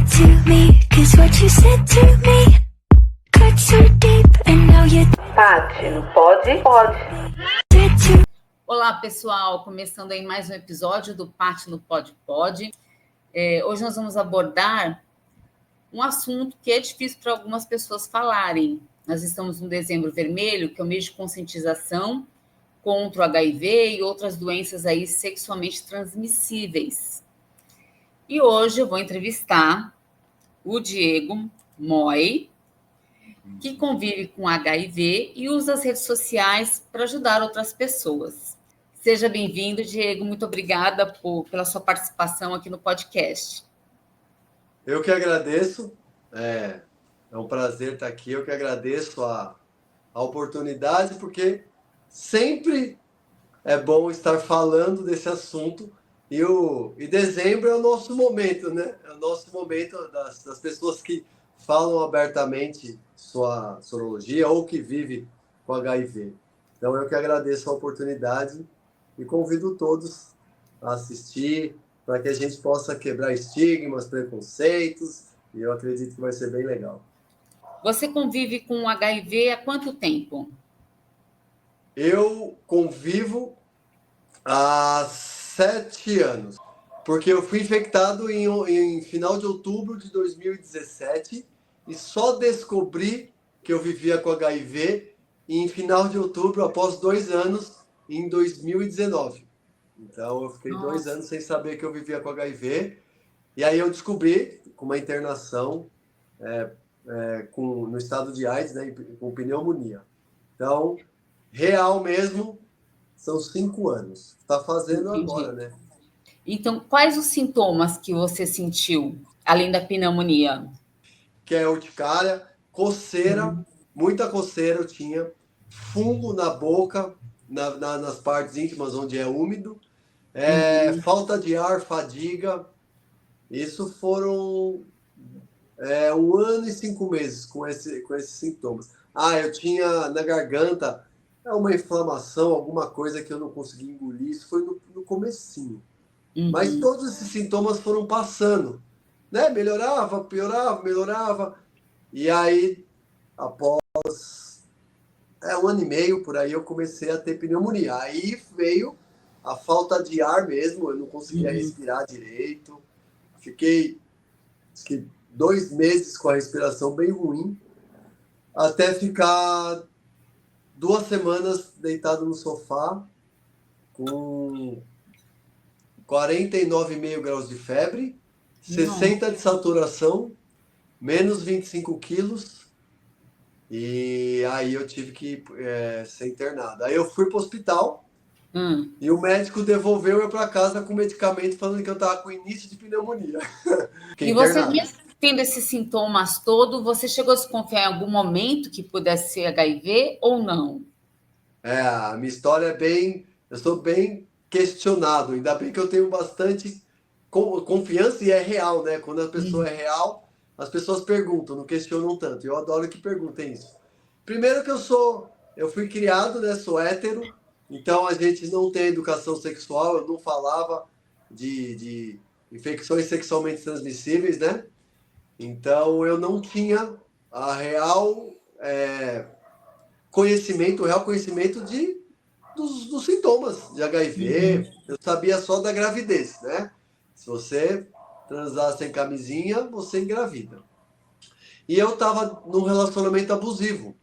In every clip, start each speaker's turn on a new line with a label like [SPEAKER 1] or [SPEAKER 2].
[SPEAKER 1] to me, 'cause what you said to me cut so deep, and now you're
[SPEAKER 2] Paty, não pode? Pode.
[SPEAKER 1] dead to
[SPEAKER 3] Olá, pessoal! Começando aí mais um episódio do Paty no Pode Pode. Hoje nós vamos abordar um assunto que é difícil para algumas pessoas falarem. Nós estamos no Dezembro Vermelho, que é o mês de conscientização contra o HIV e outras doenças aí sexualmente transmissíveis. E hoje eu vou entrevistar o Diego Moy, que convive com HIV e usa as redes sociais para ajudar outras pessoas. Seja bem-vindo, Diego. Muito obrigada pela sua participação aqui no podcast.
[SPEAKER 4] Eu que agradeço. É um prazer estar aqui. Eu que agradeço a oportunidade, porque sempre é bom estar falando desse assunto. E dezembro é o nosso momento, né? É o nosso momento das pessoas que falam abertamente sua sorologia ou que vive com HIV. Então, eu que agradeço a oportunidade e convido todos a assistir para que a gente possa quebrar estigmas, preconceitos, e eu acredito que vai ser bem legal.
[SPEAKER 3] Você convive com HIV há quanto tempo?
[SPEAKER 4] Eu convivo há 7 anos, porque eu fui infectado em final de outubro de 2017 e só descobri que eu vivia com HIV em final de outubro, após 2 anos, em 2019. Então, eu fiquei 2 anos sem saber que eu vivia com HIV. E aí eu descobri, com uma internação no estado de AIDS, né, com pneumonia. Então, real mesmo, são 5 anos. Está fazendo
[SPEAKER 3] Entendi.
[SPEAKER 4] agora, né?
[SPEAKER 3] Então, quais os sintomas que você sentiu, além da pneumonia?
[SPEAKER 4] Que é urticária, coceira, muita coceira eu tinha, fungo na boca, nas partes íntimas onde é úmido, falta de ar, fadiga. Isso foram 1 ano e 5 meses com esses sintomas. Eu tinha na garganta uma inflamação, alguma coisa que eu não consegui engolir. Isso foi no comecinho. Mas todos esses sintomas foram passando, né? Melhorava, piorava, melhorava. E aí, após 1 ano e meio, por aí, eu comecei a ter pneumonia. Aí veio a falta de ar mesmo, eu não conseguia respirar direito. Fiquei, acho que 2 meses com a respiração bem ruim, até ficar 2 semanas deitado no sofá, com 49,5 graus de febre, 60 de saturação, menos 25 quilos, e aí eu tive que ser internado. Aí eu fui para o hospital, e o médico devolveu eu para casa com medicamento, falando que eu estava com início de pneumonia.
[SPEAKER 3] E você, mesmo tendo esses sintomas todos, você chegou a se confiar em algum momento que pudesse ser HIV ou não?
[SPEAKER 4] A minha história eu sou bem questionado, ainda bem que eu tenho bastante confiança e é real, né? Quando a pessoa é real, as pessoas perguntam, não questionam tanto. Eu adoro que perguntem isso. Primeiro que eu fui criado, né? Sou hétero, então a gente não tem educação sexual, eu não falava de infecções sexualmente transmissíveis, né? Então eu não tinha a real conhecimento dos sintomas de HIV. Eu sabia só da gravidez, né? Se você transar sem camisinha, você engravida. E eu estava num relacionamento abusivo.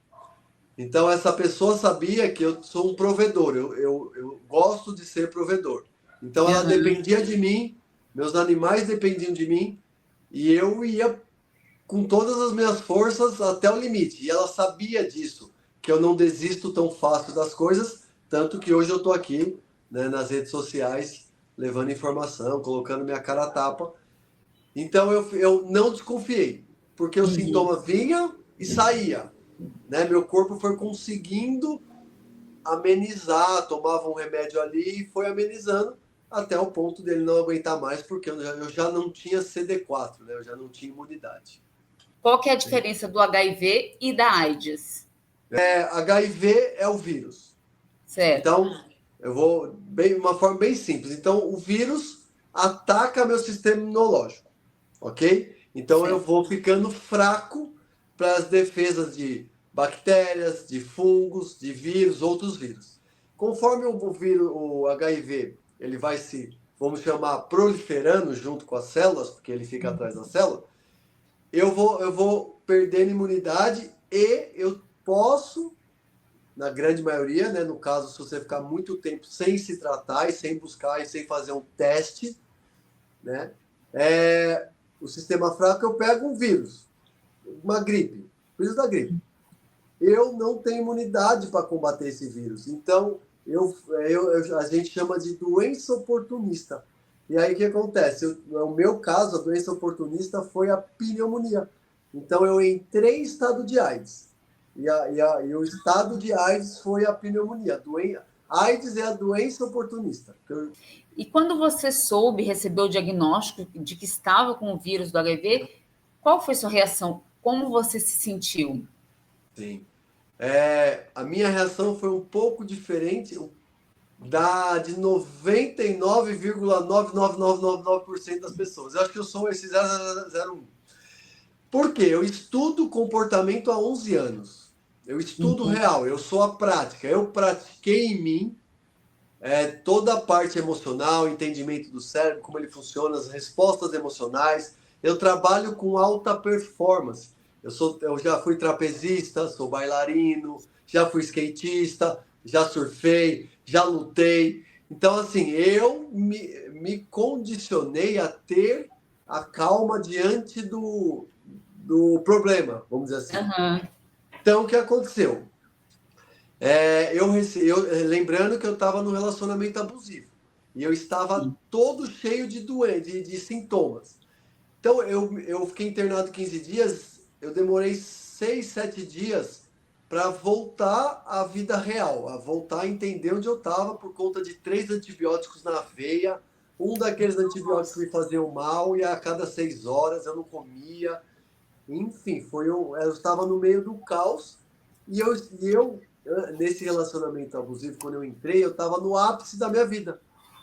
[SPEAKER 4] Então essa pessoa sabia que eu sou um provedor, eu gosto de ser provedor. Então ela dependia de mim, meus animais dependiam de mim, e eu ia com todas as minhas forças até o limite. E ela sabia disso, que eu não desisto tão fácil das coisas, tanto que hoje eu estou aqui, né, nas redes sociais, levando informação, colocando minha cara a tapa. Então eu não desconfiei, porque o sintoma vinha e saía, né? Meu corpo foi conseguindo amenizar, tomava um remédio ali e foi amenizando até o ponto dele não aguentar mais, porque eu já não tinha CD4, né? Eu já não tinha imunidade.
[SPEAKER 3] Qual que é a diferença do HIV e da AIDS?
[SPEAKER 4] HIV é o vírus.
[SPEAKER 3] Certo.
[SPEAKER 4] Então, eu vou uma forma bem simples. Então, o vírus ataca meu sistema imunológico, ok? Então eu
[SPEAKER 3] Certo.
[SPEAKER 4] vou ficando fraco para as defesas de bactérias, de fungos, de vírus, outros vírus. Conforme o vírus, o HIV, ele vai se, vamos chamar, proliferando junto com as células, porque ele fica atrás da célula, eu vou perdendo imunidade e eu posso, na grande maioria, né, no caso, se você ficar muito tempo sem se tratar e sem buscar e sem fazer um teste, né, o sistema fraco, eu pego um vírus, uma gripe, vírus da gripe. Eu não tenho imunidade para combater esse vírus. Então, a gente chama de doença oportunista. E aí o que acontece? No meu caso, a doença oportunista foi a pneumonia. Então, eu entrei em estado de AIDS. E o estado de AIDS foi a pneumonia. AIDS é a doença oportunista.
[SPEAKER 3] E quando você soube, recebeu o diagnóstico de que estava com o vírus do HIV, qual foi sua reação? Como você se sentiu?
[SPEAKER 4] Sim. A minha reação foi um pouco diferente de 99,99999% das pessoas. Eu acho que eu sou esse 0,001. Por quê? Eu estudo comportamento há 11 anos. Eu estudo real, eu sou a prática. Eu pratiquei em mim toda a parte emocional, entendimento do cérebro, como ele funciona, as respostas emocionais. Eu trabalho com alta performance. Eu já fui trapezista, sou bailarino, já fui skatista, já surfei, já lutei. Então, assim, eu me condicionei a ter a calma diante do problema, vamos dizer assim.
[SPEAKER 3] Uhum.
[SPEAKER 4] Então, o que aconteceu? Lembrando que eu estava num relacionamento abusivo. E eu estava todo cheio de sintomas. Então, eu fiquei internado 15 dias, eu demorei 6, 7 dias para voltar à vida real, a voltar a entender onde eu estava por conta de 3 antibióticos na veia. Um daqueles antibióticos me faziam mal e a cada 6 horas eu não comia. Enfim, eu estava no meio do caos e eu nesse relacionamento abusivo, quando eu entrei, eu estava no ápice da minha vida.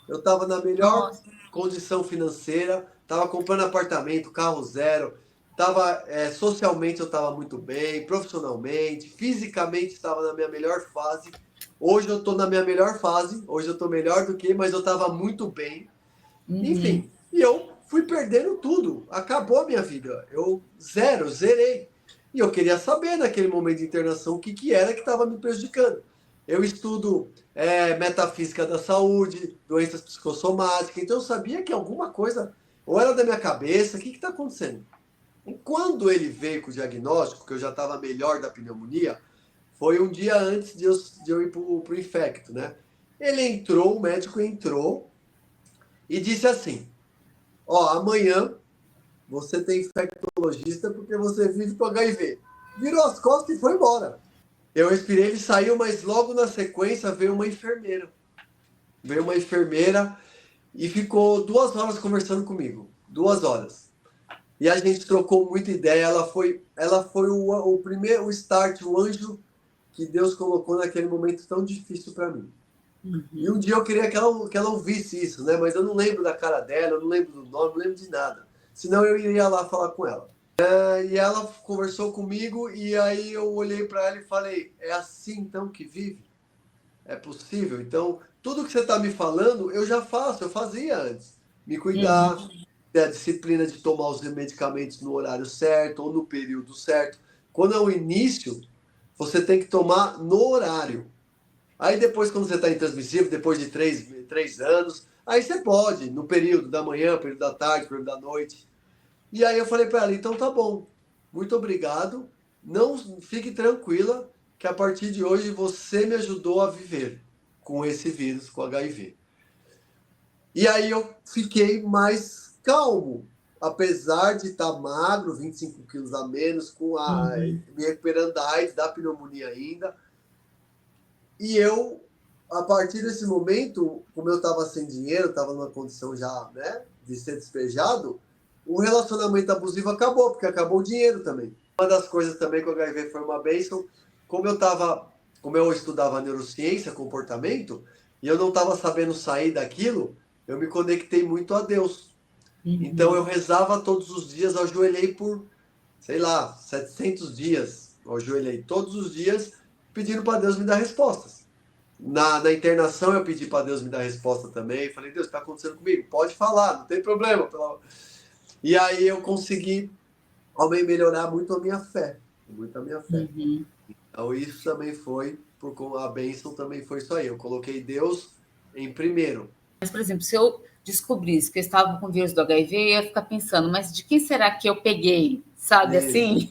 [SPEAKER 4] Eu estava na melhor condição financeira, estava comprando apartamento, carro zero, socialmente eu estava muito bem, profissionalmente, fisicamente estava na minha melhor fase. Hoje eu estou na minha melhor fase, hoje eu estou melhor do que, mas eu estava muito bem. Enfim, e eu fui perdendo tudo, acabou a minha vida, eu zerei. E eu queria saber, naquele momento de internação, o que era que estava me prejudicando. Eu estudo metafísica da saúde, doenças psicossomáticas, então eu sabia que alguma coisa, ou era da minha cabeça, o que está acontecendo? E quando ele veio com o diagnóstico, que eu já estava melhor da pneumonia, foi um dia antes de eu ir para o infecto, né? O médico entrou e disse assim, amanhã você tem infectologista porque você vive com HIV. Virou as costas e foi embora. Eu respirei, ele saiu, mas logo na sequência veio uma enfermeira. E ficou 2 horas conversando comigo. 2 horas. E a gente trocou muita ideia. Ela foi o primeiro, o start, o anjo que Deus colocou naquele momento tão difícil para mim. E um dia eu queria que ela ouvisse isso, né? Mas eu não lembro da cara dela, eu não lembro do nome, não lembro de nada. Senão eu iria lá falar com ela. E ela conversou comigo e aí eu olhei para ela e falei, é assim então que vive? É possível? Então, tudo que você está me falando, eu já faço, eu fazia antes. Me cuidar, ter a disciplina de tomar os medicamentos no horário certo ou no período certo. Quando é o início, você tem que tomar no horário. Aí depois, quando você está intransmissível, depois de 3 anos, aí você pode, no período da manhã, período da tarde, período da noite. E aí eu falei para ela, então tá bom, muito obrigado, não fique tranquila que a partir de hoje você me ajudou a viver com esse vírus, com HIV. E aí eu fiquei mais calmo, apesar de estar magro, 25 quilos a menos, me recuperando da AIDS, da pneumonia ainda. E eu, a partir desse momento, como eu estava sem dinheiro, estava numa condição já, né, de ser despejado, o relacionamento abusivo acabou, porque acabou o dinheiro também. Uma das coisas também com o HIV foi uma bênção, como eu estudava neurociência, comportamento, e eu não estava sabendo sair daquilo, eu me conectei muito a Deus. Então eu rezava todos os dias, ajoelhei por, sei lá, 700 dias. Eu ajoelhei todos os dias pedindo para Deus me dar respostas. Na internação eu pedi para Deus me dar resposta também. Falei, Deus, está acontecendo comigo? Pode falar, não tem problema. E aí eu consegui também melhorar muito a minha fé. Muito a minha fé. Então isso também foi, a bênção também foi isso aí. Eu coloquei Deus em primeiro.
[SPEAKER 3] Mas, por exemplo, se eu descobrisse que eu estava com o vírus do HIV, eu ia ficar pensando, mas de quem será que eu peguei? Sabe assim?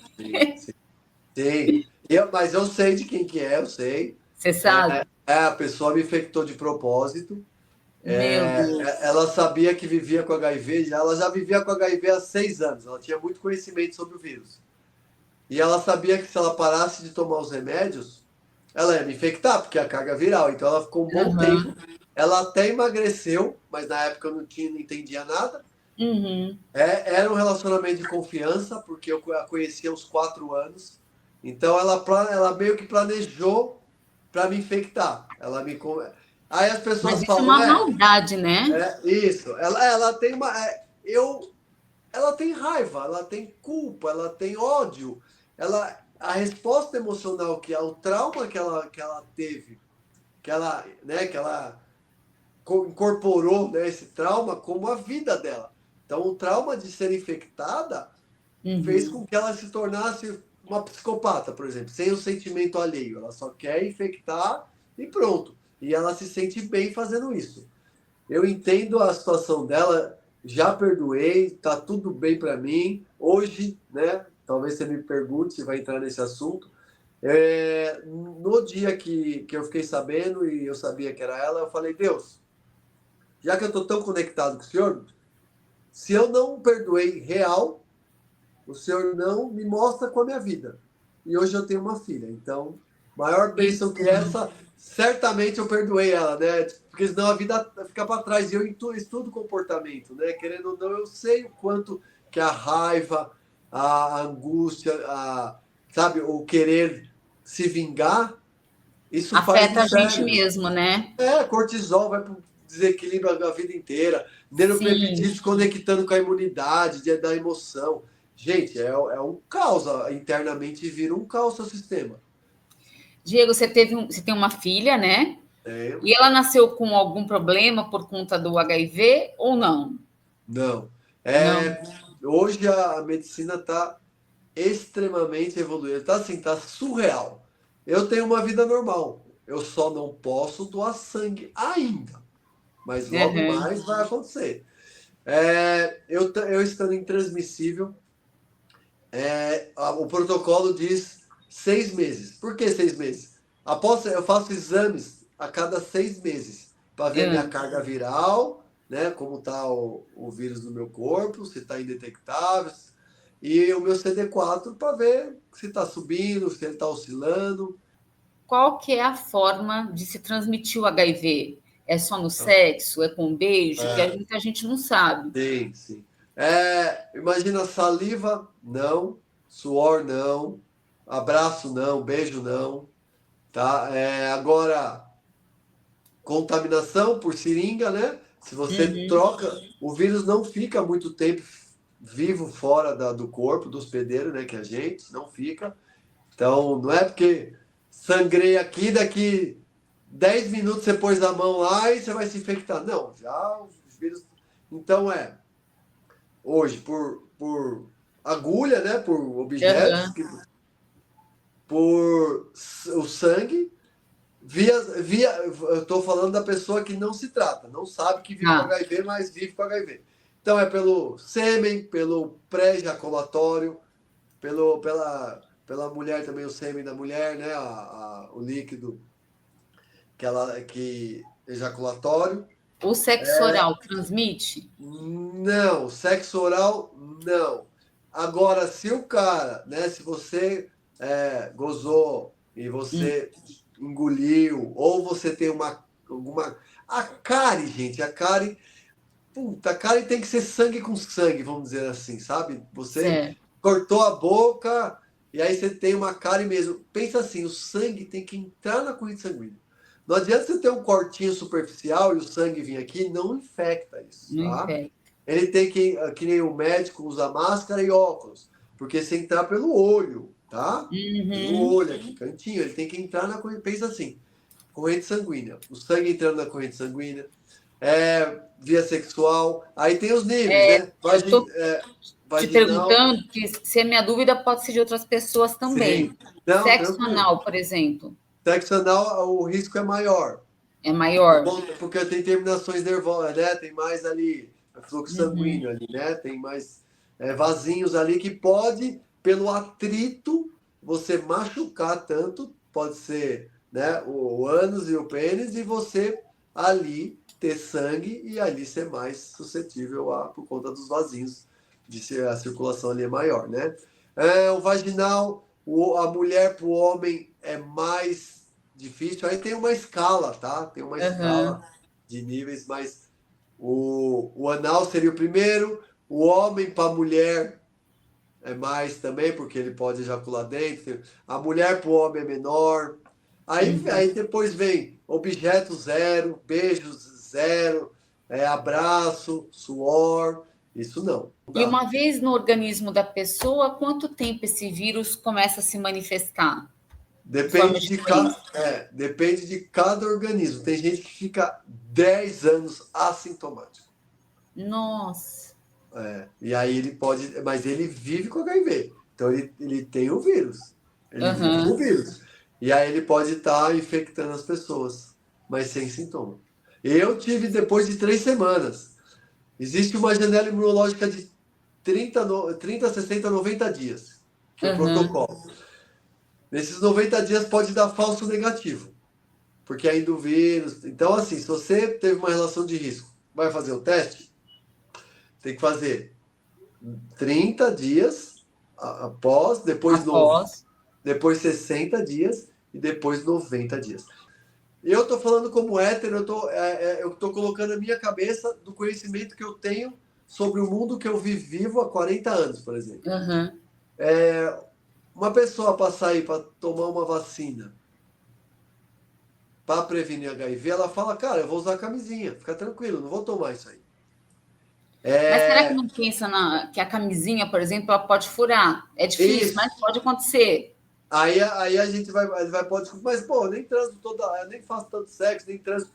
[SPEAKER 4] Sim. Mas eu sei de quem que é, eu sei.
[SPEAKER 3] Você sabe?
[SPEAKER 4] A pessoa me infectou de propósito.
[SPEAKER 3] Meu Deus.
[SPEAKER 4] Ela sabia que vivia com HIV, ela já vivia com HIV há 6 anos, ela tinha muito conhecimento sobre o vírus. E ela sabia que se ela parasse de tomar os remédios, ela ia me infectar, porque é a carga viral. Então ela ficou um bom tempo. Ela até emagreceu, mas na época eu não entendia nada. Era um relacionamento de confiança, porque eu a conhecia há uns 4 anos. Então ela meio que planejou para me infectar. Aí as pessoas
[SPEAKER 3] Mas isso
[SPEAKER 4] falam,
[SPEAKER 3] é uma maldade, né?
[SPEAKER 4] Isso. Ela tem ela tem raiva, ela tem culpa, ela tem ódio. A resposta emocional o trauma que ela teve, que ela incorporou, né, esse trauma como a vida dela. Então, o trauma de ser infectada fez com que ela se tornasse uma psicopata, por exemplo, sem o sentimento alheio. Ela só quer infectar e pronto. E ela se sente bem fazendo isso. Eu entendo a situação dela, já perdoei, tá tudo bem para mim. Hoje, né, talvez você me pergunte se vai entrar nesse assunto. No dia que eu fiquei sabendo e eu sabia que era ela, eu falei, Deus, já que eu estou tão conectado com o Senhor, se eu não perdoei real, o Senhor não me mostra com a minha vida. E hoje eu tenho uma filha. Então, maior bênção que essa, certamente eu perdoei ela, né? Porque senão a vida fica para trás. E eu estudo comportamento, né? Querendo ou não, eu sei o quanto que a raiva, a angústia, sabe, o querer se vingar, isso
[SPEAKER 3] afeta a
[SPEAKER 4] faz
[SPEAKER 3] gente mesmo, né?
[SPEAKER 4] Cortisol vai pro desequilíbrio a vida inteira, neuropeptídeos conectando com a imunidade, da emoção. Gente, é um caos, internamente vira um caos o sistema.
[SPEAKER 3] Diego, você tem uma filha, né? E ela nasceu com algum problema por conta do HIV ou não?
[SPEAKER 4] Não. Hoje a medicina está extremamente evoluída. Tá surreal. Eu tenho uma vida normal. Eu só não posso doar sangue ainda. Mas logo mais vai acontecer. Eu estando intransmissível, o protocolo diz 6 meses. Por que 6 meses? Eu faço exames a cada 6 meses para ver minha carga viral, né, como está o vírus no meu corpo, se está indetectável, e o meu CD4 para ver se está subindo, se ele está oscilando.
[SPEAKER 3] Qual que é a forma de se transmitir o HIV? É só no sexo? É com beijo? Que muita gente não sabe.
[SPEAKER 4] Sim. Imagina saliva, não. Suor, não. Abraço, não. Beijo, não. Tá? Agora, contaminação por seringa, né? Se você troca, o vírus não fica muito tempo vivo fora do corpo, do hospedeiro, né? Que a gente não fica. Então, não é porque sangrei aqui, daqui 10 minutos você pôs a mão lá e você vai se infectar. Não, já os vírus... Então, hoje, por agulha, né? Por objetos, por o sangue, eu estou falando da pessoa que não se trata, não sabe que vive com HIV, mas vive com HIV. Então, é pelo sêmen, pelo pré-ejaculatório, pela mulher também, o sêmen da mulher, né? O líquido que ejaculatório.
[SPEAKER 3] O sexo oral transmite?
[SPEAKER 4] Não, sexo oral, não. Agora, se o cara, né? Se você gozou e você engoliu, ou você tem alguma... A cárie, gente, a cárie tem que ser sangue com sangue, vamos dizer assim, sabe? Você cortou a boca e aí você tem uma cárie mesmo. Pensa assim, o sangue tem que entrar na corrente sanguínea. Não adianta você ter um cortinho superficial e o sangue vir aqui, não infecta isso, tá? ele tem que nem o médico, usa máscara e óculos. Porque se entrar pelo olho, tá? Pelo olho aqui, cantinho, ele tem que entrar na corrente. Pensa assim, corrente sanguínea. O sangue entrando na corrente sanguínea. Via sexual. Aí tem os níveis, né?
[SPEAKER 3] Te perguntando, que se a minha dúvida pode ser de outras pessoas também.
[SPEAKER 4] Não,
[SPEAKER 3] sexo
[SPEAKER 4] tranquilo.
[SPEAKER 3] anal, por exemplo.
[SPEAKER 4] Sexo anal, o risco é maior.
[SPEAKER 3] É maior.
[SPEAKER 4] Porque tem terminações nervosas, né? Tem mais ali fluxo sanguíneo ali, né? Tem mais vasinhos ali que pode, pelo atrito, você machucar tanto, pode ser, né, o ânus e o pênis, e você ali ter sangue e ali ser mais suscetível por conta dos vasinhos, a circulação ali é maior, né? O vaginal, a mulher para o homem é mais difícil. Aí tem uma escala, tá? Tem uma escala de níveis, mas o anal seria o primeiro. O homem para a mulher é mais também, porque ele pode ejacular dentro. A mulher para o homem é menor. Aí depois vem objeto zero, beijos zero, abraço, suor. Isso não.
[SPEAKER 3] E uma vez no organismo da pessoa, quanto tempo esse vírus começa a se manifestar?
[SPEAKER 4] Depende de cada organismo. Tem gente que fica 10 anos assintomático.
[SPEAKER 3] Nossa.
[SPEAKER 4] E aí ele pode... Mas ele vive com HIV. Então ele tem o vírus. Ele vive com o vírus. E aí ele pode estar infectando as pessoas, mas sem sintoma. Eu tive depois de 3 semanas. Existe uma janela imunológica de 30, 60, 90 dias. Que é o protocolo. Nesses 90 dias pode dar falso negativo. Porque ainda o vírus... Então, assim, se você teve uma relação de risco, vai fazer o teste, tem que fazer 30 dias após, depois 60 dias e depois 90 dias. Eu estou falando como hétero, eu estou colocando a minha cabeça do conhecimento que eu tenho sobre o mundo que eu vivo há 40 anos, por exemplo. Uma pessoa passar aí para tomar uma vacina para prevenir HIV, ela fala, cara, eu vou usar camisinha, fica tranquilo, não vou tomar isso aí.
[SPEAKER 3] Mas será que não pensa que a camisinha, por exemplo, ela pode furar? É difícil,
[SPEAKER 4] Isso.
[SPEAKER 3] Mas pode acontecer.
[SPEAKER 4] Aí a gente pode desculpar, mas, pô, eu nem faço tanto sexo, nem transo.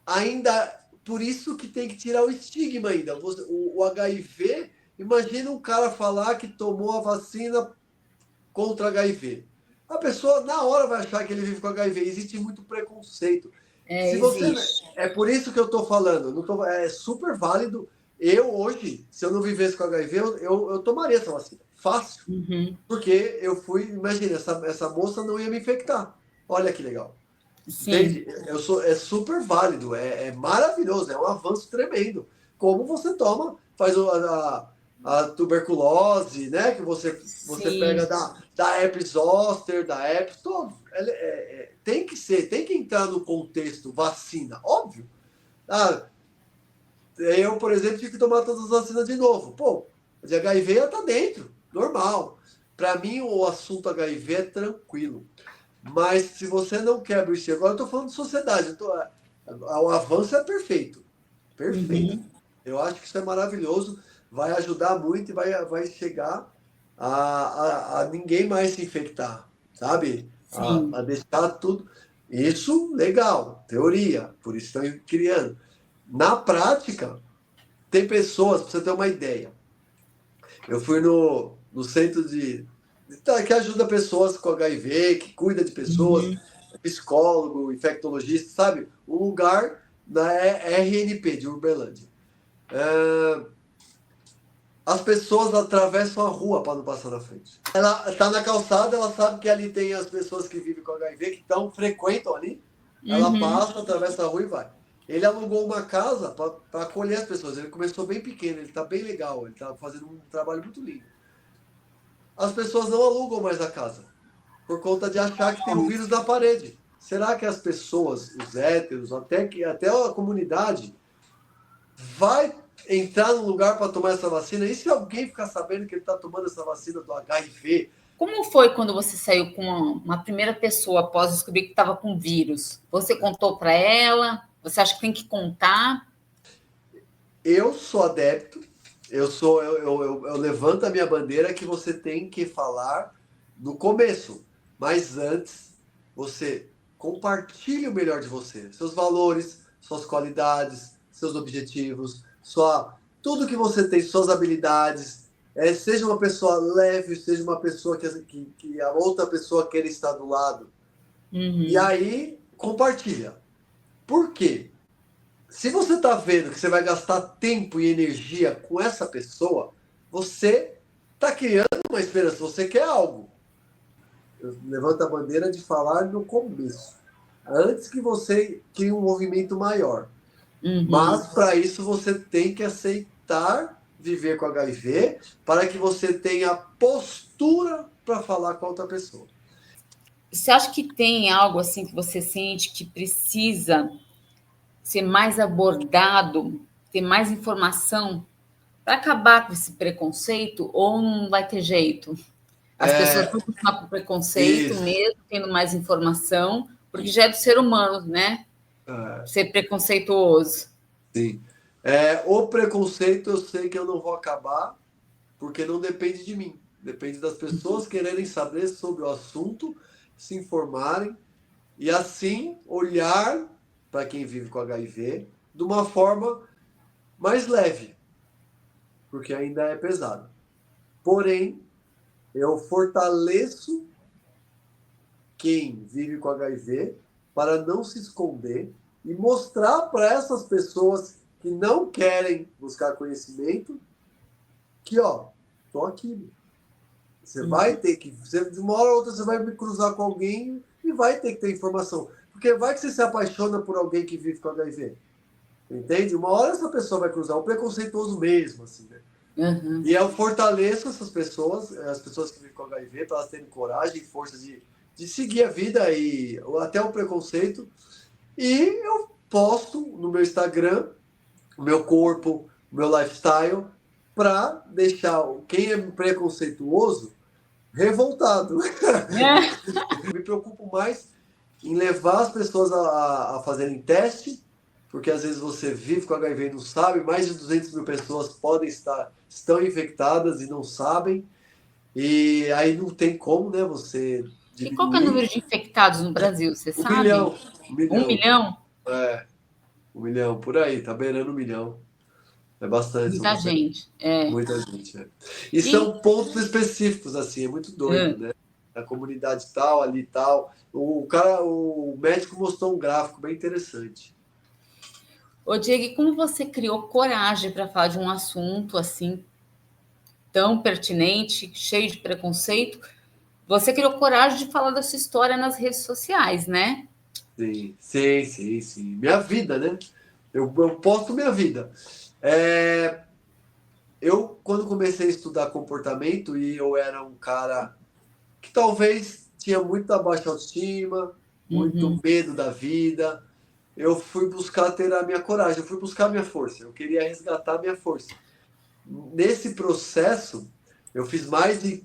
[SPEAKER 4] Ainda, por isso que tem que tirar o estigma ainda. O HIV, imagina um cara falar que tomou a vacina contra HIV. A pessoa, na hora, vai achar que ele vive com HIV. Existe muito preconceito. É por isso que eu estou falando. É super válido. Eu, hoje, se eu não vivesse com HIV, eu tomaria essa vacina. Fácil. Porque eu fui... Imagina, essa moça não ia me infectar. Olha que legal.
[SPEAKER 3] Sim.
[SPEAKER 4] Entende? É super válido. É maravilhoso. É um avanço tremendo. Como você faz a tuberculose, né? Que você pega da herpes zoster, da herpes, todo. Tem que entrar no contexto vacina, óbvio. Eu, por exemplo, tive que tomar todas as vacinas de novo. Pô, de HIV já tá dentro, normal. Para mim, o assunto HIV é tranquilo. Mas se você não quebra o estigma, agora eu tô falando de sociedade. O avanço é perfeito. Perfeito. Eu acho que isso é maravilhoso. Vai ajudar muito e vai chegar a ninguém mais se infectar, sabe? A deixar tudo. Isso, legal, teoria, por isso estão criando. Na prática, tem pessoas, para você ter uma ideia. Eu fui no centro que ajuda pessoas com HIV, que cuida de pessoas, psicólogo, infectologista, sabe? Um lugar na RNP de Uberlândia. As pessoas atravessam a rua para não passar na frente. Ela está na calçada, ela sabe que ali tem as pessoas que vivem com HIV, que frequentam ali. Ela passa, atravessa a rua e vai. Ele alugou uma casa para acolher as pessoas. Ele começou bem pequeno, ele está bem legal, ele está fazendo um trabalho muito lindo. As pessoas não alugam mais a casa, por conta de achar que tem um vírus na parede. Será que as pessoas, os héteros, até a comunidade, vai entrar num lugar para tomar essa vacina? E se alguém ficar sabendo que ele está tomando essa vacina do HIV?
[SPEAKER 3] Como foi quando você saiu com uma primeira pessoa após descobrir que estava com vírus? Você contou para ela? Você acha que tem que contar?
[SPEAKER 4] eu sou adepto, eu levanto a minha bandeira que você tem que falar no começo, mas antes você compartilhe o melhor de você, seus valores, suas qualidades, seus objetivos, tudo que você tem, suas habilidades. Seja uma pessoa leve, seja uma pessoa que a outra pessoa queira estar do lado. E aí, compartilha. Por quê? Se você está vendo que você vai gastar tempo e energia com essa pessoa, você está criando uma esperança, você quer algo. Eu levanto a bandeira de falar no começo, antes que você crie um movimento maior. Mas, para isso, você tem que aceitar viver com HIV para que você tenha postura para falar com a outra pessoa.
[SPEAKER 3] Você acha que tem algo assim que você sente que precisa ser mais abordado, ter mais informação para acabar com esse preconceito, ou não vai ter jeito? As pessoas vão continuar com preconceito mesmo, tendo mais informação, porque já é do ser humano, né? Ser preconceituoso.
[SPEAKER 4] Sim. O preconceito eu sei que eu não vou acabar, porque não depende de mim. Depende das pessoas quererem saber sobre o assunto, se informarem, e assim olhar para quem vive com HIV de uma forma mais leve, porque ainda é pesado. Porém, eu fortaleço quem vive com HIV para não se esconder e mostrar para essas pessoas que não querem buscar conhecimento que, tô aqui. Você vai ter que... de uma hora ou outra você vai me cruzar com alguém e vai ter que ter informação. Porque vai que você se apaixona por alguém que vive com HIV. Entende? Uma hora essa pessoa vai cruzar. O preconceituoso mesmo, assim, né? E eu fortaleço essas pessoas, as pessoas que vivem com HIV, para elas terem coragem e força de seguir a vida e até o preconceito. E eu posto no meu Instagram o meu corpo, o meu lifestyle, para deixar quem é preconceituoso revoltado. Me preocupo mais em levar as pessoas a fazerem teste, porque às vezes você vive com HIV e não sabe, mais de 200 mil pessoas estão infectadas e não sabem, e aí não tem como, né, você diminuir.
[SPEAKER 3] E qual que é o número de infectados no Brasil, você sabe?
[SPEAKER 4] 1 milhão.
[SPEAKER 3] 1 milhão?
[SPEAKER 4] 1 milhão, por aí, tá beirando 1 milhão. É bastante.
[SPEAKER 3] Muita gente.
[SPEAKER 4] Muita gente, E são pontos específicos, assim, é muito doido, né? Na comunidade tal, ali tal. O médico mostrou um gráfico bem interessante.
[SPEAKER 3] Ô, Diego, como você criou coragem para falar de um assunto assim tão pertinente, cheio de preconceito? Você criou coragem de falar da sua história nas redes sociais, né?
[SPEAKER 4] Sim. Minha vida, né? Eu posto minha vida. Eu, quando comecei a estudar comportamento, e eu era um cara que talvez tinha muita baixa autoestima, muito medo da vida, eu fui buscar ter a minha coragem, eu fui buscar a minha força, eu queria resgatar a minha força. Nesse processo, eu fiz mais de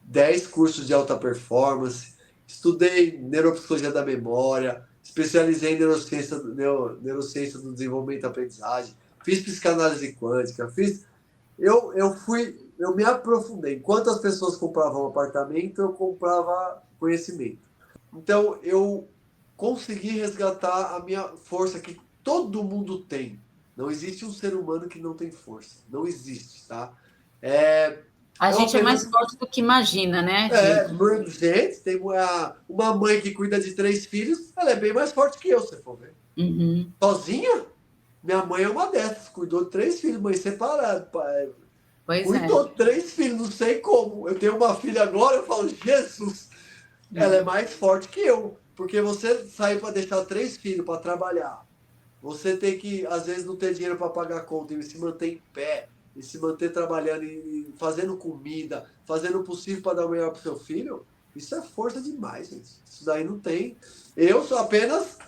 [SPEAKER 4] 10 cursos de alta performance, estudei neuropsicologia da memória, especializei em neurociência do desenvolvimento e aprendizagem, fiz psicanálise quântica, eu me aprofundei. Enquanto as pessoas compravam apartamento, eu comprava conhecimento. Então, eu consegui resgatar a minha força que todo mundo tem. Não existe um ser humano que não tem força. Não existe, tá?
[SPEAKER 3] A gente é mais forte do que imagina, né?
[SPEAKER 4] Gente, tem uma mãe que cuida de 3 filhos, ela é bem mais forte que eu, se for ver. Sozinha? Minha mãe é uma dessas, cuidou de 3 filhos, mãe separada. Cuidou de 3 filhos, não sei como. Eu tenho uma filha agora, eu falo, Jesus, ela é mais forte que eu. Porque você sair para deixar 3 filhos para trabalhar, você tem que, às vezes, não ter dinheiro para pagar a conta e se manter em pé, e se manter trabalhando e fazendo comida, fazendo o possível para dar o melhor para o seu filho, isso é força demais, gente. Isso daí não tem. Eu só apenas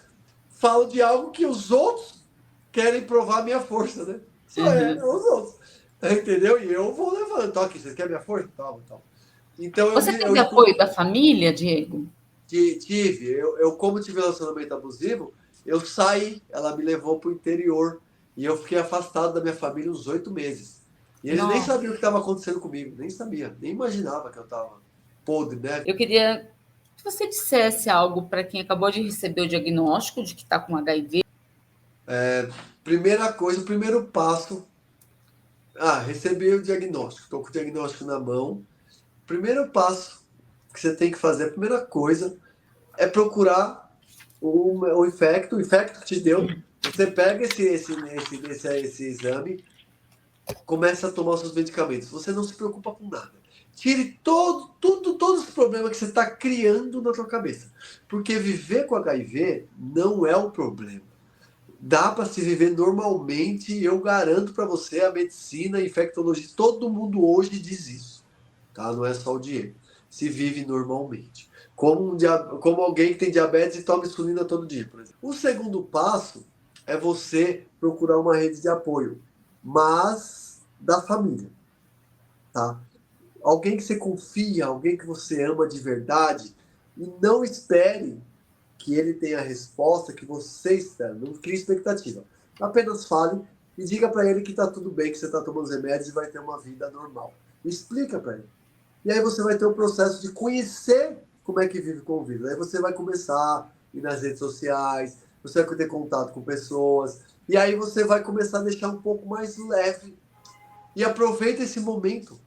[SPEAKER 4] falo de algo que os outros querem provar minha força, né? Só os outros. Entendeu? E eu vou levando. Aqui, você quer minha força? Tal. Então,
[SPEAKER 3] você teve apoio da família, Diego?
[SPEAKER 4] Tive. Eu, como tive relacionamento abusivo, eu saí. Ela me levou para o interior. E eu fiquei afastado da minha família uns 8 meses. E eles nem
[SPEAKER 3] Nossa,
[SPEAKER 4] sabiam o que estava acontecendo comigo, nem sabia, nem imaginava que eu estava podre, né?
[SPEAKER 3] eu queria que você dissesse algo para quem acabou de receber o diagnóstico de que está com HIV.
[SPEAKER 4] Primeira coisa, o primeiro passo. Recebi o diagnóstico, estou com o diagnóstico na mão. Primeiro passo que você tem que fazer, a primeira coisa, é procurar o infecto que te deu. Você pega esse exame, começa a tomar os seus medicamentos. Você não se preocupa com nada. Tire todos os problemas que você está criando na sua cabeça. Porque viver com HIV não é o problema. Dá para se viver normalmente, eu garanto para você, a medicina, a infectologia, todo mundo hoje diz isso, tá? Não é só o Diego. Se vive normalmente. Como alguém que tem diabetes e toma insulina todo dia, por exemplo. O segundo passo é você procurar uma rede de apoio, mas da família, tá? Alguém que você confia, alguém que você ama de verdade, e não espere que ele tenha a resposta que você espera. Não crie expectativa. Apenas fale e diga para ele que está tudo bem, que você está tomando os remédios e vai ter uma vida normal. Explica para ele. E aí você vai ter o processo de conhecer como é que vive com o vírus. Aí você vai começar a ir nas redes sociais, você vai ter contato com pessoas, e aí você vai começar a deixar um pouco mais leve. E aproveita esse momento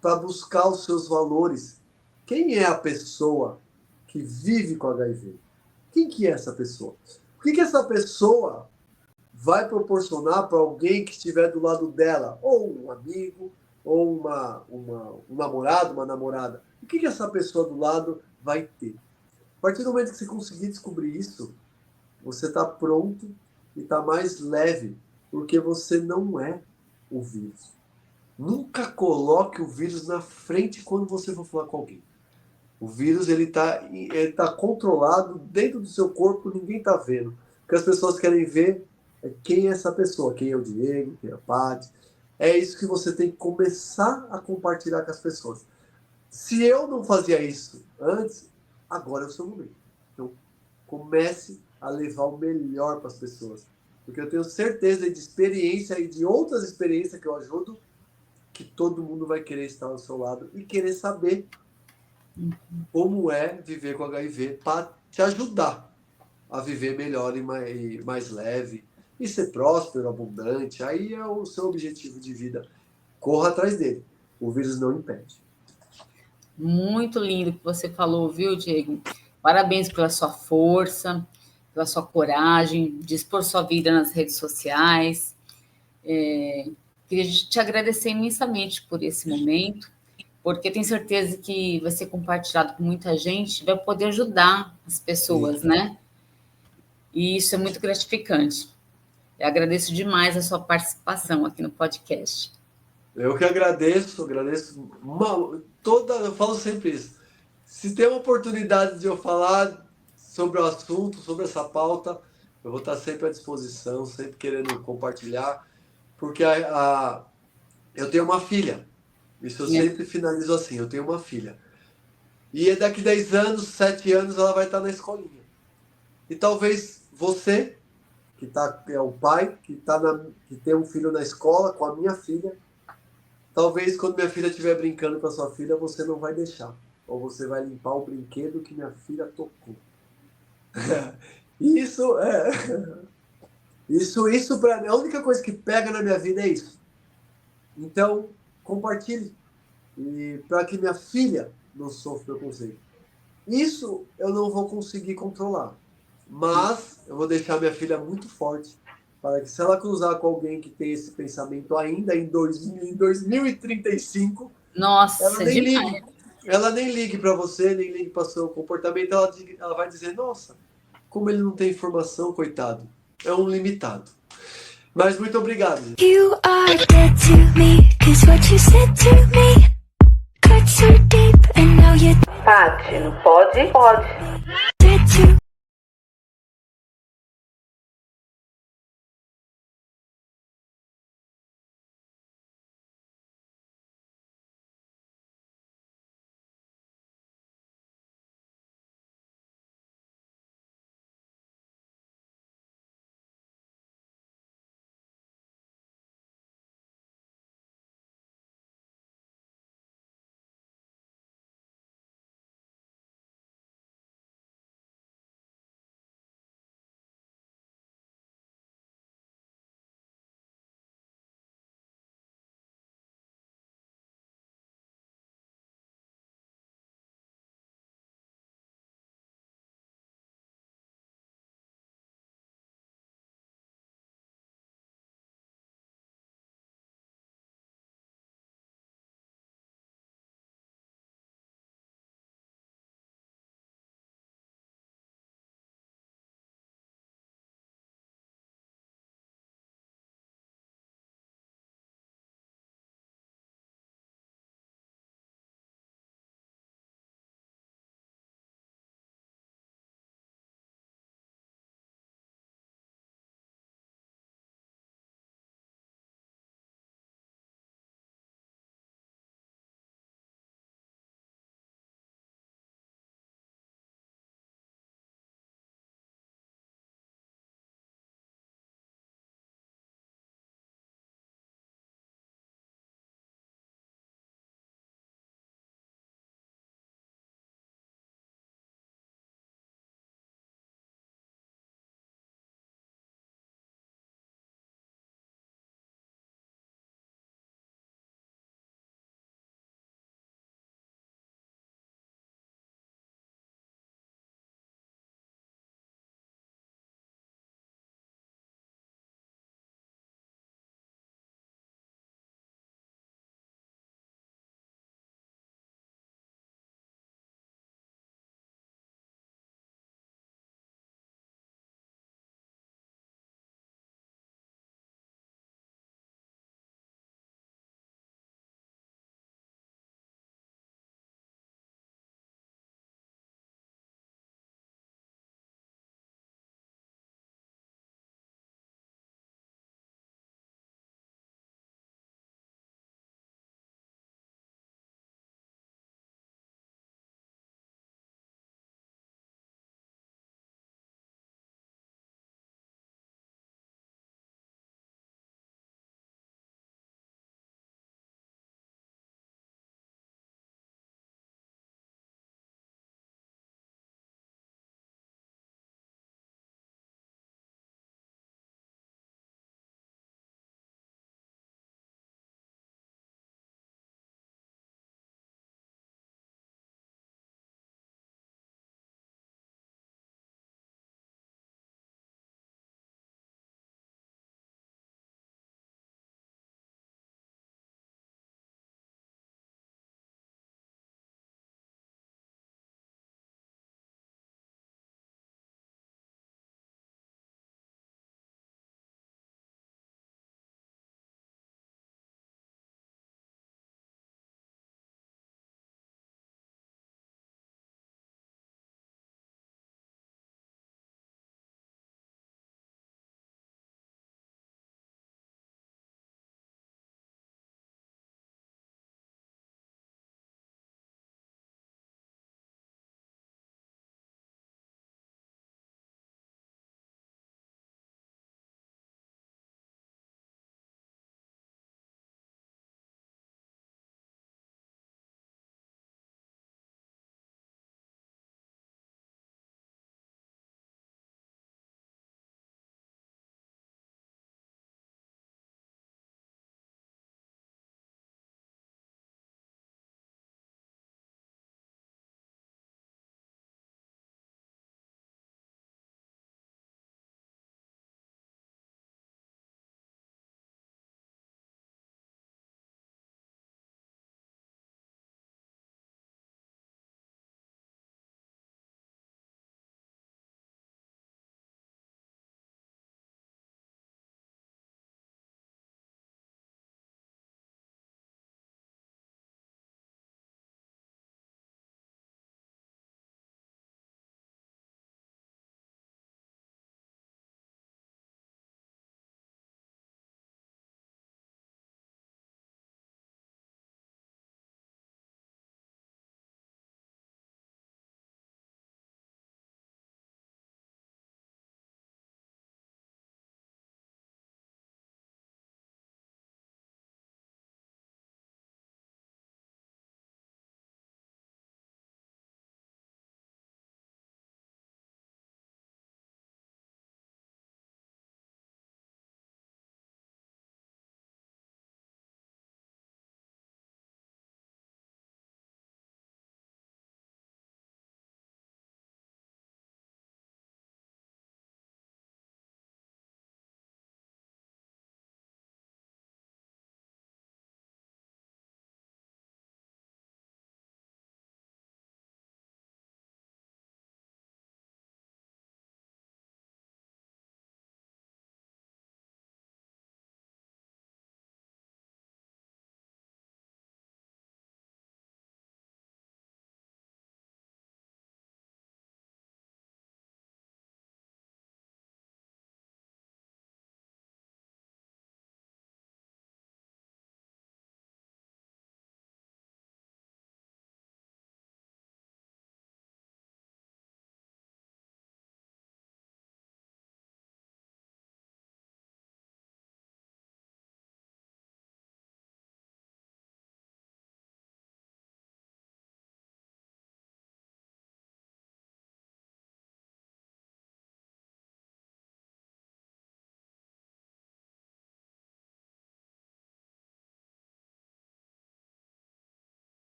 [SPEAKER 4] para buscar os seus valores. Quem é a pessoa que vive com HIV? Quem que é essa pessoa? O que essa pessoa vai proporcionar para alguém que estiver do lado dela? Ou um amigo, ou um namorado, uma namorada. O que essa pessoa do lado vai ter? A partir do momento que você conseguir descobrir isso, você está pronto e está mais leve, porque você não é o vírus. Nunca coloque o vírus na frente quando você for falar com alguém. O vírus ele tá controlado dentro do seu corpo, ninguém está vendo. O que as pessoas querem ver é quem é essa pessoa, quem é o Diego, quem é a Paty. É isso que você tem que começar a compartilhar com as pessoas. Se eu não fazia isso antes, agora é o seu momento. Então, comece a levar o melhor para as pessoas. Porque eu tenho certeza de experiência e de outras experiências que eu ajudo, que todo mundo vai querer estar ao seu lado e querer saber como é viver com HIV para te ajudar a viver melhor e mais leve e ser próspero, abundante. Aí é o seu objetivo de vida. Corra atrás dele. O vírus não impede.
[SPEAKER 3] Muito lindo que você falou, viu, Diego? Parabéns pela sua força, pela sua coragem de expor sua vida nas redes sociais. Queria te agradecer imensamente por esse momento, porque tenho certeza que vai ser compartilhado com muita gente, vai poder ajudar as
[SPEAKER 4] Sim.
[SPEAKER 3] pessoas, né? E isso é muito gratificante. Eu agradeço demais a sua participação aqui no podcast.
[SPEAKER 4] Eu que agradeço eu falo sempre isso. Se tem uma oportunidade de eu falar sobre o assunto, sobre essa pauta, eu vou estar sempre à disposição, sempre querendo compartilhar, porque eu tenho uma filha. Isso eu sempre finalizo assim, eu tenho uma filha. E daqui 10 anos, 7 anos, ela vai estar na escolinha. E talvez você, é o pai, que tem um filho na escola com a minha filha, talvez quando minha filha estiver brincando com a sua filha, você não vai deixar. Ou você vai limpar o brinquedo que minha filha tocou. Isso é. Isso para mim, a única coisa que pega na minha vida é isso. Então, compartilhe. E para que minha filha não sofra preconceito. Isso eu não vou conseguir controlar. Mas eu vou deixar minha filha muito forte para que se ela cruzar com alguém que tem esse pensamento ainda em 2035, ela
[SPEAKER 3] Nossa,
[SPEAKER 4] nem
[SPEAKER 3] demais.
[SPEAKER 4] ligue. Ela nem ligue para você, nem ligue para o seu comportamento. Ela vai dizer, nossa, como ele não tem informação, coitado. É um limitado. Mas muito obrigado.
[SPEAKER 1] You are dead to me, 'cause what you said to me cut so deep, and now you're
[SPEAKER 2] Paty, não pode? Pode.
[SPEAKER 1] dead to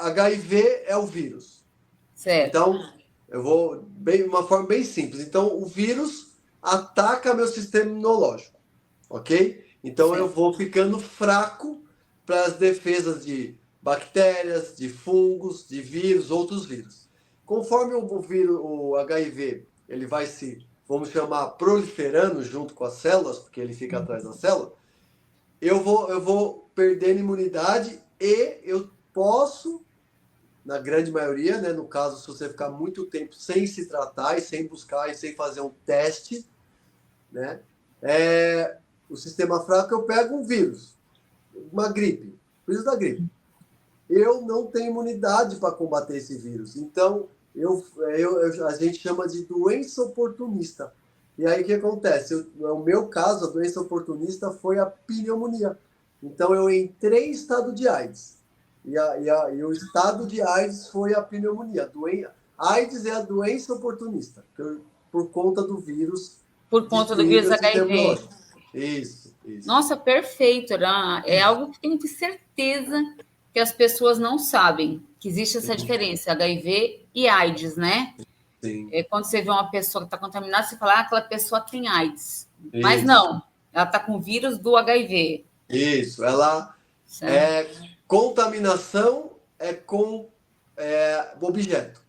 [SPEAKER 4] HIV é o vírus.
[SPEAKER 3] Certo.
[SPEAKER 4] Então, eu vou uma forma bem simples. Então, o vírus ataca meu sistema imunológico, ok? Então, eu vou ficando fraco para as defesas de bactérias, de fungos, de vírus, outros vírus. Conforme o vírus, o HIV, ele vai se, vamos chamar, proliferando junto com as células, porque ele fica atrás da célula, eu vou perdendo imunidade e eu posso, na grande maioria, né, no caso, se você ficar muito tempo sem se tratar e sem buscar e sem fazer um teste, né, o sistema fraco, eu pego um vírus, uma gripe, vírus da gripe. Eu não tenho imunidade para combater esse vírus. Então, a gente chama de doença oportunista. E aí, o que acontece? No meu caso, a doença oportunista foi a pneumonia. Então, eu entrei em estado de AIDS. E o estado de AIDS foi a pneumonia. AIDS é a doença oportunista, por conta do vírus.
[SPEAKER 3] Por conta do vírus HIV.
[SPEAKER 4] Isso.
[SPEAKER 3] Nossa, perfeito. É algo que tenho certeza que as pessoas não sabem, que existe essa diferença, HIV e AIDS, né?
[SPEAKER 4] Sim.
[SPEAKER 3] Quando você vê uma pessoa que está contaminada, você fala, aquela pessoa tem AIDS. Isso. Mas não, ela está com o vírus do HIV.
[SPEAKER 4] Isso, ela contaminação é com objeto.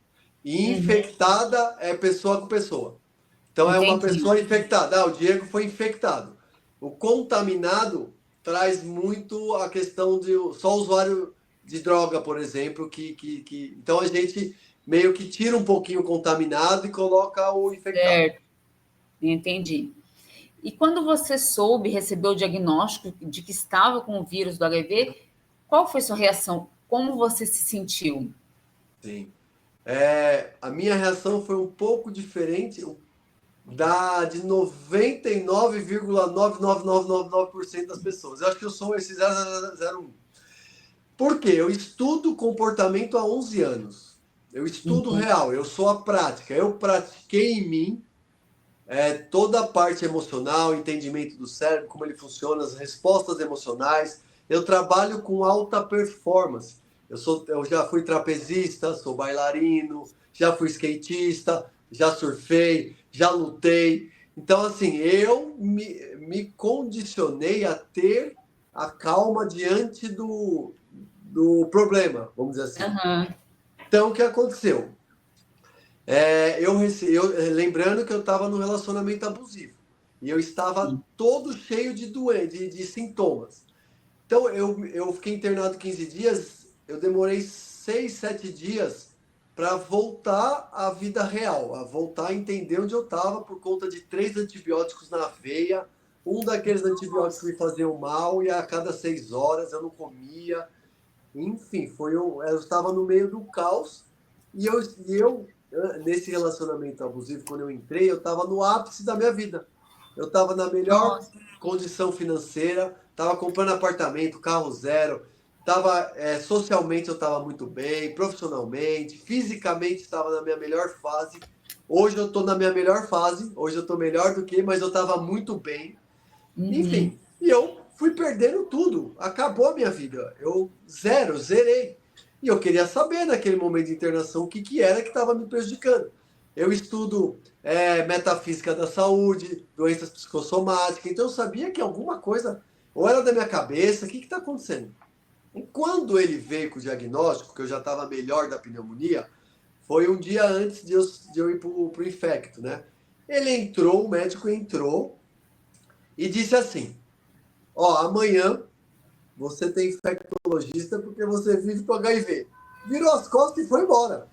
[SPEAKER 4] E infectada é pessoa com pessoa. Então, é uma pessoa infectada. O Diego foi infectado. O contaminado traz muito a questão de só usuário de droga, por exemplo, então a gente meio que tira um pouquinho o contaminado e coloca o infectado.
[SPEAKER 3] Certo. Entendi. E quando você recebeu o diagnóstico de que estava com o vírus do HIV, qual foi sua reação? Como você se sentiu?
[SPEAKER 4] Sim. A minha reação foi um pouco diferente de 99,99999% das pessoas. Eu acho que eu sou esse 0,001. Por quê? Eu estudo comportamento há 11 anos. Eu estudo real, eu sou a prática. Eu pratiquei em mim toda a parte emocional, entendimento do cérebro, como ele funciona, as respostas emocionais. Eu trabalho com alta performance. Eu já fui trapezista, sou bailarino, já fui skatista, já surfei, já lutei. Então, assim, eu me condicionei a ter a calma diante do problema, vamos dizer assim. Então, o que aconteceu? Lembrando que eu estava num relacionamento abusivo. E eu estava todo cheio de sintomas. Então, eu fiquei internado 15 dias, eu demorei 6, 7 dias para voltar à vida real, a voltar a entender onde eu estava por conta de 3 antibióticos na veia, um daqueles antibióticos me faziam mal e a cada 6 horas eu não comia. Enfim, eu estava no meio do caos e eu nesse relacionamento abusivo, quando eu entrei, eu estava no ápice da minha vida. Eu estava na melhor condição financeira, estava comprando apartamento, carro zero, socialmente eu estava muito bem, profissionalmente, fisicamente estava na minha melhor fase. Hoje eu estou na minha melhor fase, hoje eu estou melhor mas eu estava muito bem. Enfim, e eu fui perdendo tudo, acabou a minha vida, eu zerei. E eu queria saber, naquele momento de internação, o que era que estava me prejudicando. Eu estudo metafísica da saúde, doenças psicossomáticas, então eu sabia que alguma coisa, ou era da minha cabeça, o que está acontecendo? E quando ele veio com o diagnóstico, que eu já estava melhor da pneumonia, foi um dia antes de eu ir para o infecto, né? O médico entrou e disse assim, amanhã você tem infectologista porque você vive com HIV. Virou as costas e foi embora.